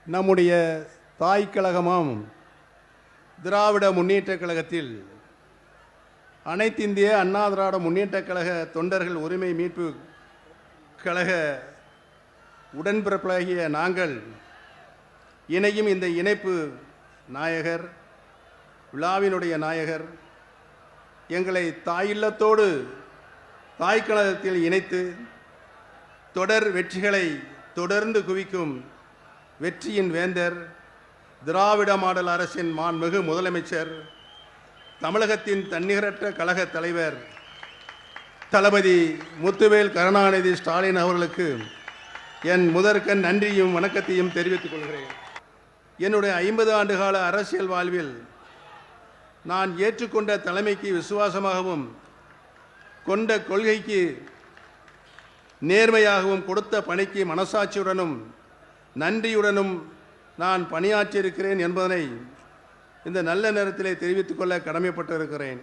நம்முடைய தாய் கழகமாம் திராவிட முன்னேற்றக் கழகத்தில் அனைத்திந்திய அண்ணா திராவிட முன்னேற்றக் கழக தொண்டர்கள் உரிமை மீட்பு கழக உடன்பிறப்பாகிய நாங்கள் இணையும் இந்த இணைப்பு நாயகர், விழாவினுடைய நாயகர் எங்களை தாயில்லத்தோடு தாய் கழகத்தில் இணைத்து தொடர் வெற்றிகளை தொடர்ந்து குவிக்கும் வெற்றியின் வேந்தர், திராவிட மாடல் அரசின் மாண்புமிகு முதலமைச்சர், தமிழகத்தின் தன்னிகரற்ற கழக தலைவர் தளபதி முத்துவேல் கருணாநிதி ஸ்டாலின் அவர்களுக்கு என் முதற்கண் நன்றியும் வணக்கத்தையும் தெரிவித்துக் கொள்கிறேன். என்னுடைய 50 ஆண்டுகால அரசியல் வாழ்வில் நான் ஏற்றுக்கொண்ட தலைமைக்கு விசுவாசமாகவும் கொண்ட கொள்கைக்கு நேர்மையாகவும் கொடுத்த பணிக்கு மனசாட்சியுடனும் நன்றியுடனும் நான் பணியாற்றியிருக்கிறேன் என்பதனை இந்த நல்ல நேரத்திலே தெரிவித்துக் கொள்ள கடமைப்பட்டிருக்கிறேன்.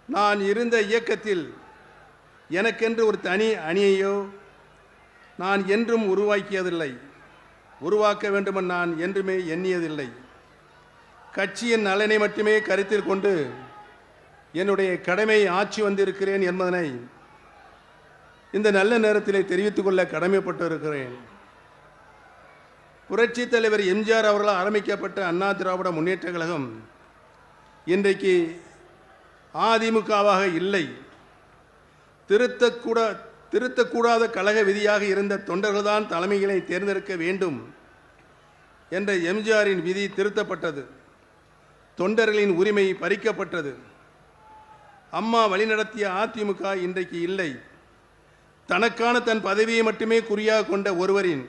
நான் இருந்த இயக்கத்தில் எனக்கென்று ஒரு தனி அணியையோ நான் என்றும் உருவாக்கியதில்லை, உருவாக்க வேண்டுமென நான் என்றுமே எண்ணியதில்லை. கட்சியின் நலனை மட்டுமே கருத்தில் கொண்டு என்னுடைய கடமை ஆட்சி வந்திருக்கிறேன் என்பதனை இந்த நல்ல நேரத்திலே தெரிவித்துக் கொள்ள கடமைப்பட்டிருக்கிறேன். புரட்சித் தலைவர் எம்ஜிஆர் அவர்களால் ஆரம்பிக்கப்பட்ட அண்ணா திராவிட முன்னேற்றக் கழகம் இன்றைக்கு அதிமுகவாக இல்லை. திருத்தக்கூடாத கழக விதியாக இருந்த தொண்டர்கள்தான் தலைமைகளை தேர்ந்தெடுக்க வேண்டும் என்ற எம்ஜிஆரின் விதி திருத்தப்பட்டது. தொண்டர்களின் உரிமை பறிக்கப்பட்டது. அம்மா வழிநடத்திய அதிமுக இன்றைக்கு இல்லை. தனக்கான தன் பதவியை மட்டுமே குறியாக கொண்ட ஒருவரின்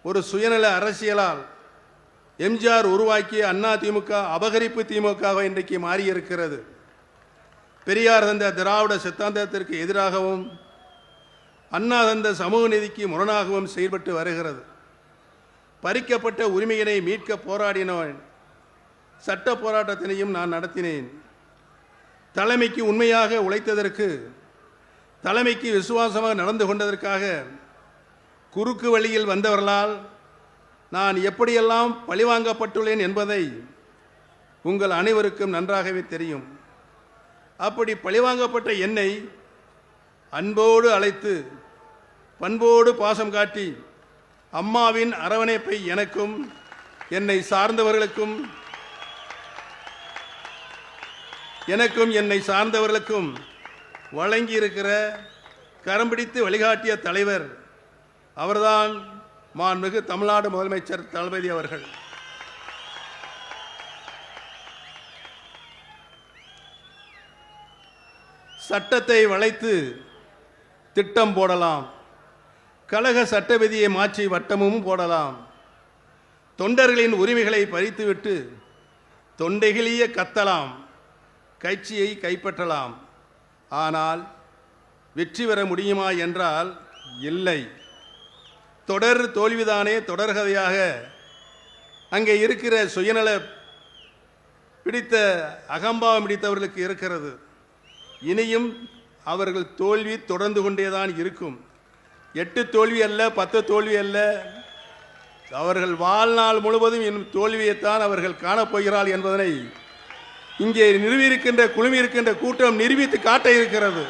ஒரு சுயநல அரசியலால் எம்ஜிஆர் உருவாக்கிய அதிமுக அபகரிப்பு திமுக இன்றைக்கு மாறியிருக்கிறது. பெரியார் தந்த திராவிட சித்தாந்தத்திற்கு எதிராகவும் அண்ணா தந்த சமூக நீதிக்கு முரணாகவும் செயல்பட்டு வருகிறது. பறிக்கப்பட்ட உரிமையினை மீட்க போராடினேன். சட்ட போராட்டத்தினையும் நான் நடத்தினேன். தலைமைக்கு உண்மையாக உழைத்ததற்கு, தலைமைக்கு விசுவாசமாக நடந்து கொண்டதற்காக குறுக்கு வழியில் வந்தவர்களால் நான் எப்படியெல்லாம் பழிவாங்கப்பட்டுள்ளேன் என்பதை உங்கள் அனைவருக்கும் நன்றாகவே தெரியும். அப்படி பழிவாங்கப்பட்ட என்னை அன்போடு அழைத்து பண்போடு பாசம் காட்டி அம்மாவின் அரவணைப்பை எனக்கும் என்னை சார்ந்தவர்களுக்கும் வழங்கியிருக்கிற கரம்பிடித்து வழிகாட்டிய தலைவர் அவர்தான் மாண்புமிகு தமிழ்நாடு முதலமைச்சர் தளபதி அவர்கள். சட்டத்தை வளைத்து திட்டம் போடலாம், கழக சட்ட விதியை மாற்றி வட்டமும் போடலாம், தொண்டர்களின் உரிமைகளை பறித்துவிட்டு தொண்டைகளிய கத்தலாம், கட்சியை கைப்பற்றலாம். ஆனால் வெற்றி பெற முடியுமா என்றால் இல்லை. தொடர் தோல்விதானே தொடர்கதையாக அங்கே இருக்கிற சுயநல பிடித்த அகம்பாவம் பிடித்தவர்களுக்கு இருக்கிறது. இனியும் அவர்கள் தோல்வி தொடர்ந்து கொண்டேதான் இருக்கும். 8 தோல்வி அல்ல, 10 தோல்வி அல்ல, அவர்கள் வாழ்நாள் முழுவதும் இன்னும் தோல்வியைத்தான் அவர்கள் காணப்போகிறார்கள் என்பதனை இங்கே குழுமியிருக்கின்ற கூட்டம் நிரூபித்து காட்ட இருக்கிறது.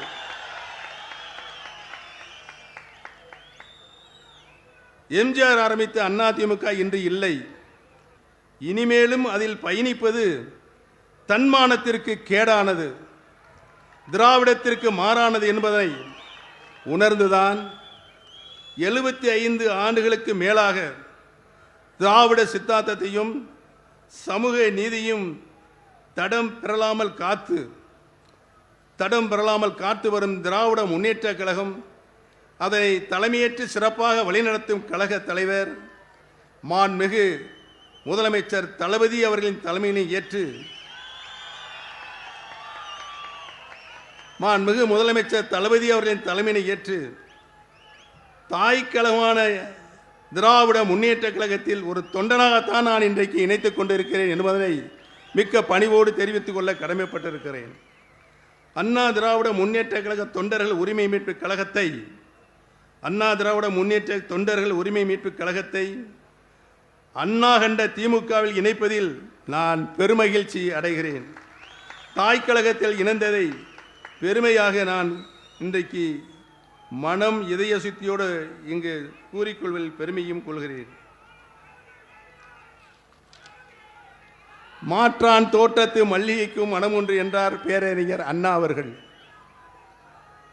எம்ஜிஆர் ஆரம்பித்த அதிமுக இன்று இல்லை. இனிமேலும் அதில் பயணிப்பது தன்மானத்திற்கு கேடானது, திராவிடத்திற்கு மாறானது என்பதை உணர்ந்துதான் 75 ஆண்டுகளுக்கு மேலாக திராவிட சித்தாந்தத்தையும் சமூக நீதியும் தடம் பெறலாமல் காத்து வரும் திராவிட முன்னேற்றக் கழகம், அதை தலைமையேற்று சிறப்பாக வழிநடத்தும் கழக தலைவர் மாண்புமிகு முதலமைச்சர் தளபதி அவர்களின் தலைமையினை ஏற்று தாய்க்கழகமான திராவிட முன்னேற்றக் கழகத்தில் ஒரு தொண்டனாகத்தான் நான் இன்றைக்கு இணைத்துக் கொண்டிருக்கிறேன் என்பதனை மிக்க பணிவோடு தெரிவித்துக் கொள்ள கடமைப்பட்டிருக்கிறேன். அண்ணா திராவிட முன்னேற்றக் கழக தொண்டர்கள் உரிமை மீட்பு கழகத்தை அண்ணா திராவிட முன்னேற்ற தொண்டர்கள் உரிமை மீட்புக் கழகத்தை அண்ணா கண்ட திமுகவில் இணைப்பதில் நான் பெருமகிழ்ச்சி அடைகிறேன். தாய் கழகத்தில் இணைந்ததை பெருமையாக நான் இன்றைக்கு மனம் இதய சுத்தியோடு இங்கு கூறிக்கொள்வதில் பெருமையும் கொள்கிறேன். மாற்றான் தோட்டத்து மல்லிகைக்கும் மனம் ஒன்று என்றார் பேரறிஞர் அண்ணா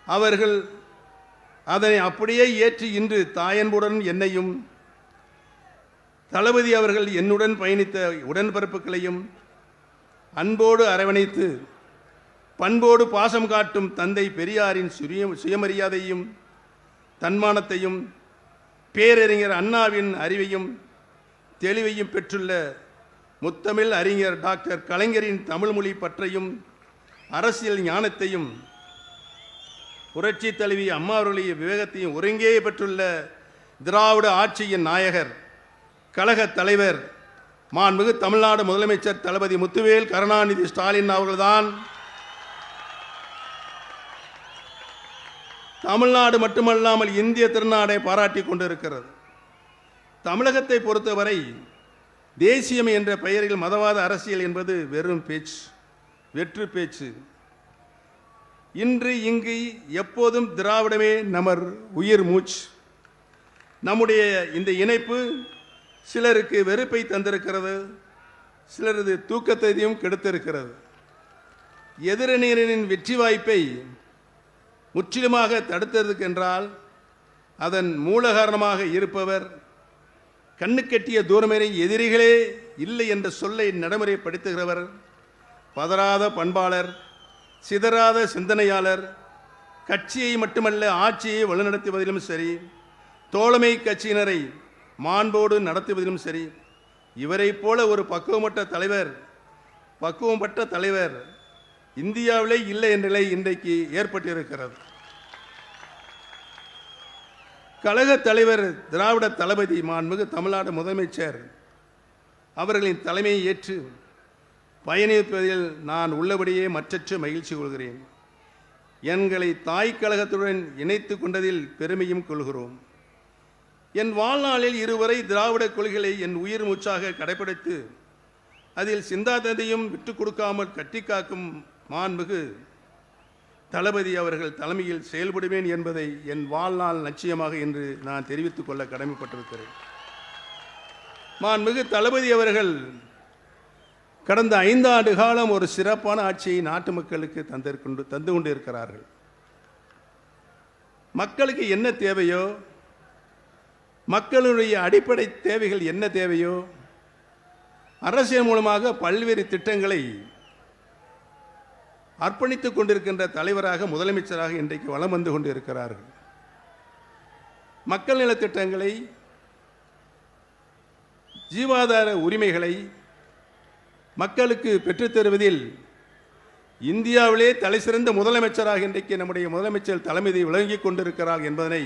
அவர்கள் அதனை அப்படியே ஏற்றி இன்று தாயன்புடன் என்னையும் தளபதி அவர்கள் என்னுடன் பயணித்த உடன்பிறப்புகளையும் அன்போடு அரவணைத்து பண்போடு பாசம் காட்டும் தந்தை பெரியாரின் சுயமரியாதையும் தன்மானத்தையும் பேரறிஞர் அண்ணாவின் அறிவையும் தெளிவையும் பெற்றுள்ள முத்தமிழ் அறிஞர் டாக்டர் கலைஞரின் தமிழ்மொழி பற்றையும் அரசியல் ஞானத்தையும் புரட்சி தலைவி அம்மா அவர்களுடைய விவேகத்தையும் ஒருங்கே பெற்றுள்ள திராவிட ஆட்சியின் நாயகர் கழக தலைவர் மாண்புமிகு தமிழ்நாடு முதலமைச்சர் தளபதி முத்துவேல் கருணாநிதி ஸ்டாலின் அவர்கள்தான் தமிழ்நாடு மட்டுமல்லாமல் இந்திய திருநாடை பாராட்டி கொண்டிருக்கிறது. தமிழகத்தை பொறுத்தவரை தேசியம் என்ற பெயரில் மதவாத அரசியல் என்பது வெறும் பேச்சு, வெற்று பேச்சு. இன்று இங்கு எப்போதும் திராவிடமே நமர் உயிர் மூச்சு. நம்முடைய இந்த இணைப்பு சிலருக்கு வெறுப்பை தந்திருக்கிறது, சிலரது தூக்கத்தையும் கெடுத்திருக்கிறது. எதிரணியினரின் வெற்றி வாய்ப்பை முற்றிலுமாக தடுத்ததற்கென்றால் அதன் மூல காரணமாக இருப்பவர் கண்ணுக்கெட்டிய தூரமேறி எதிரிகளே இல்லை என்ற சொல்லை நடைமுறைப்படுத்துகிறவர், பதறாத பண்பாளர், சிதறாத சிந்தனையாளர், கட்சியை மட்டுமல்ல ஆட்சியை வழிநடத்துவதிலும் சரி, தோழமை கட்சியினரை மாண்போடு நடத்துவதிலும் சரி, இவரைப் போல ஒரு பக்குவப்பட்ட தலைவர் இந்தியாவிலே இல்லை என்ற நிலை இன்றைக்கு ஏற்பட்டிருக்கிறது. கழக தலைவர் திராவிட தளபதி மாண்புமிகு தமிழ்நாடு முதலமைச்சர் அவர்களின் தலைமையை ஏற்று பயணிப்பதில் நான் உள்ளபடியே மற்றற்ற மகிழ்ச்சி கொள்கிறேன். எங்களை தாய் கழகத்துடன் இணைத்து கொண்டதில் பெருமையும் கொள்கிறோம். என் வாழ்நாளில் இருவரை திராவிட கொள்கைகளை என் உயிர் மூச்சாக கடைபிடித்து அதில் சிந்தாந்தத்தையும் விட்டு கொடுக்காமல் கட்டி காக்கும் மாண்புமிகு தளபதி அவர்கள் தலைமையில் செயல்படுவேன் என்பதை என் வாழ்நாள் லட்சியமாக இன்று நான் தெரிவித்துக் கொள்ள கடமைப்பட்டிருக்கிறேன். மாண்புமிகு தளபதி அவர்கள் கடந்த 5 ஆண்டு காலம் ஒரு சிறப்பான ஆட்சியை நாட்டு மக்களுக்கு தந்து கொண்டிருக்கிறார்கள். மக்களுக்கு என்ன தேவையோ, மக்களுடைய அடிப்படை தேவைகள் என்ன தேவையோ, அரசியல் மூலமாக பல்வேறு திட்டங்களை அர்ப்பணித்துக் கொண்டிருக்கின்ற தலைவராக முதலமைச்சராக இன்றைக்கு வலம் வந்து கொண்டிருக்கிறார்கள். மக்கள் நலத்திட்டங்களை, ஜீவாதார உரிமைகளை மக்களுக்கு பெற்றுத்தருவதில் இந்தியாவிலே தலை சிறந்த முதலமைச்சராக இன்றைக்கு நம்முடைய முதலமைச்சர் தலைமையை விளங்கிக் கொண்டிருக்கிறார் என்பதனை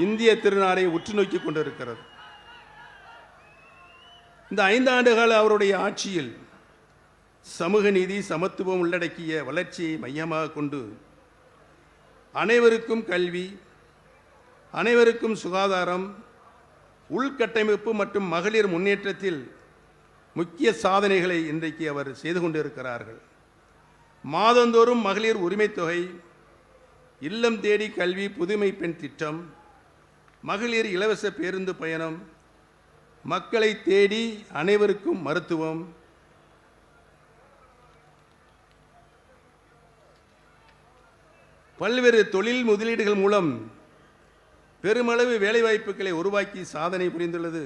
இந்திய திருநாடை உற்று நோக்கி கொண்டிருக்கிறது. இந்த 5 ஆண்டுகால அவருடைய ஆட்சியில் சமூக நீதி, சமத்துவம் உள்ளடக்கிய வளர்ச்சியை மையமாக கொண்டு அனைவருக்கும் கல்வி, அனைவருக்கும் சுகாதாரம், உள்கட்டமைப்பு மற்றும் மகளிர் முன்னேற்றத்தில் முக்கிய சாதனைகளை இன்றைக்கு அவர் செய்து கொண்டிருக்கிறார்கள். மாதந்தோறும் மகளிர் உரிமை தொகை, இல்லம் தேடி கல்வி, புதுமை பெண் திட்டம், மகளிர் இலவச பேருந்து பயணம், மக்களை தேடி அனைவருக்கும் மருத்துவம், பல்வேறு தொழில் முதலீடுகள் மூலம் பெருமளவு வேலைவாய்ப்புகளை உருவாக்கி சாதனை புரிந்துள்ளது.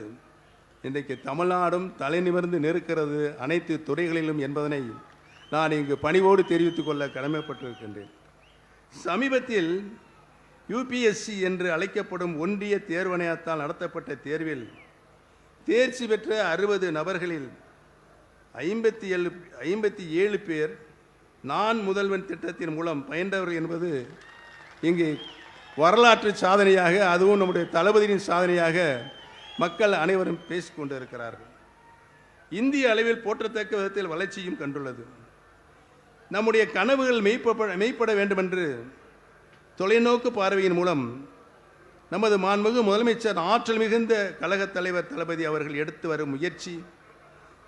இன்றைக்கு தமிழ்நாடும் தலை நிமிர்ந்து நிற்கிறது அனைத்து துறைகளிலும் என்பதனை நான் இங்கு பணிவோடு தெரிவித்துக் கொள்ள கடமைப்பட்டிருக்கின்றேன். சமீபத்தில் யூபிஎஸ்சி என்று அழைக்கப்படும் ஒன்றிய தேர்வாணையத்தால் நடத்தப்பட்ட தேர்வில் தேர்ச்சி பெற்ற 60 நபர்களில் 57 பேர் நான் முதல்வன் திட்டத்தின் மூலம் பயின்றவர்கள் என்பது இங்கு வரலாற்று சாதனையாக, அதுவும் நம்முடைய தளபதியின் சாதனையாக மக்கள் அனைவரும் பேசிக்கொண்டு இருக்கிறார்கள். இந்திய அளவில் போற்றத்தக்க விதத்தில் வளர்ச்சியும் கண்டுள்ளது. நம்முடைய கனவுகள் மெய்ப்பட வேண்டுமென்று தொலைநோக்கு பார்வையின் மூலம் நமது மாண்புமிகு முதலமைச்சர் ஆற்றல் மிகுந்த கழகத் தலைவர் தளபதி அவர்கள் எடுத்து வரும் முயற்சி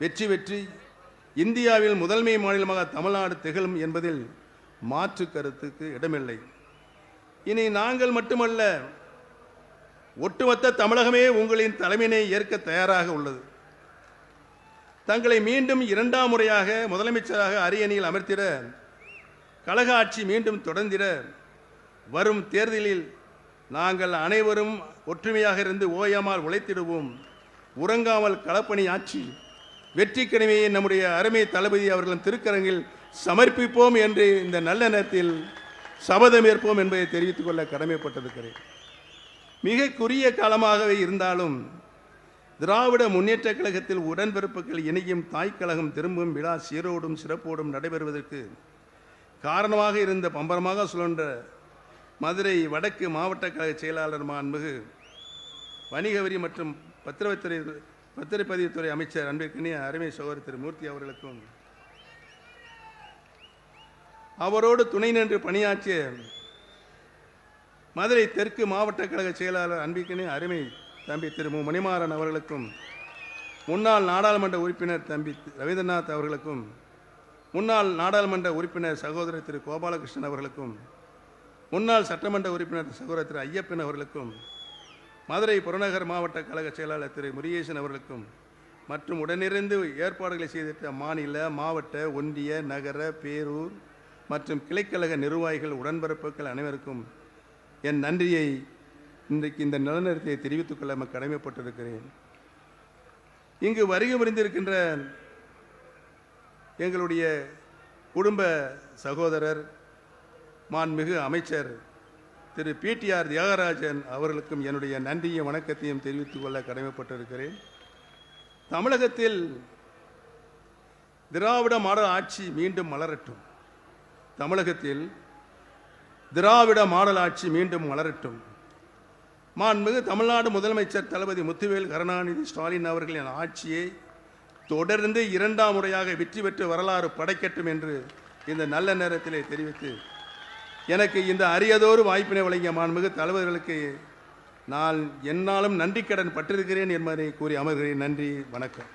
வெற்றி பெற்று இந்தியாவில் முதன்மை மாநிலமாக தமிழ்நாடு திகழும் என்பதில் மாற்று கருத்துக்கு இடமில்லை. இனி நாங்கள் மட்டுமல்ல, ஒட்டுமொத்த தமிழகமே உங்களின் தலைமையினை ஏற்க தயாராக உள்ளது. தங்களை மீண்டும் 2ஆம் முறையாக முதலமைச்சராக அரியணையில் அமர்த்திட, கழக ஆட்சி மீண்டும் தொடர்ந்திட வரும் தேர்தலில் நாங்கள் அனைவரும் ஒற்றுமையாக இருந்து ஓயாமல் உழைத்திடுவோம். உறங்காமல் களப்பணி ஆட்சி வெற்றி கனிமையை நம்முடைய அருமை தளபதி அவர்களின் திருக்கரங்கில் சமர்ப்பிப்போம் என்று இந்த நல்ல நேரத்தில் சபதம் ஏற்போம் என்பதை தெரிவித்துக் கொள்ள கடமைப்பட்டிருக்கிறேன். மிக குறுகிய காலமாகவே இருந்தாலும் திராவிட முன்னேற்ற கழகத்தில் உடன்பிறப்புகள் இணையும் தாய்க்கழகம் திரும்பும் விழா சீரோடும் சிறப்போடும் நடைபெறுவதற்கு காரணமாக இருந்த பம்பரமாக சுழன்ற மதுரை வடக்கு மாவட்ட கழக செயலாளர் மாண்புமிகு வணிக வரி மற்றும் பத்திரப்பதிவுத்துறை அமைச்சர் அன்பிற்கினிய அருமை சகோதரர் திரு மூர்த்தி அவர்களுக்கும், அவரோடு துணை நின்று பணியாற்றிய மதுரை தெற்கு மாவட்ட கழக செயலாளர் அன்பிற்கினிய அருமை தம்பி திரு மு மணிமாறன் அவர்களுக்கும், முன்னாள் நாடாளுமன்ற உறுப்பினர் தம்பி ரவீந்திரநாத் அவர்களுக்கும், முன்னாள் நாடாளுமன்ற உறுப்பினர் சகோதரர் திரு கோபாலகிருஷ்ணன் அவர்களுக்கும், முன்னாள் சட்டமன்ற உறுப்பினர் சகோதரர் திரு ஐயப்பன் அவர்களுக்கும், மதுரை புறநகர் மாவட்ட கழக செயலாளர் திரு முருகேசன் அவர்களுக்கும் மற்றும் உடனிருந்து ஏற்பாடுகளை செய்திட்ட மாநில, மாவட்ட, ஒன்றிய, நகர, பேரூர் மற்றும் கிளைக்கழக நிர்வாகிகள், உடன்பிறப்புகள் அனைவருக்கும் என் நன்றியை இன்றைக்கு இந்த நிலநேரத்தை தெரிவித்துக் கொள்ள கடமைப்பட்டிருக்கிறேன். இங்கு வருகை புரிந்திருக்கின்ற எங்களுடைய குடும்ப சகோதரர் மாண்புமிகு அமைச்சர் திரு பிடிஆர் தியாகராஜன் அவர்களுக்கும் என்னுடைய நன்றியும் வணக்கத்தையும் தெரிவித்துக் கொள்ள கடமைப்பட்டிருக்கிறேன். தமிழகத்தில் திராவிட மாடல் ஆட்சி மீண்டும் மலரட்டும். தமிழகத்தில் திராவிட மாடல் ஆட்சி மீண்டும் மலரட்டும். மாண்புமிகு தமிழ்நாடு முதலமைச்சர் தளபதி முத்துவேல் கருணாநிதி ஸ்டாலின் அவர்களின் ஆட்சியை தொடர்ந்து 2ஆம் முறையாக வெற்றி பெற்று வரலாறு படைக்கட்டும் என்று இந்த நல்ல நேரத்திலே தெரிவித்து, எனக்கு இந்த அரியதோறு வாய்ப்பினை வழங்கிய மாண்புமிகு தலைவர்களுக்கு நான் என்னாலும் நன்றி கடன் பட்டிருக்கிறேன் என்பதை கூறி அமர்கிறேன். நன்றி, வணக்கம்.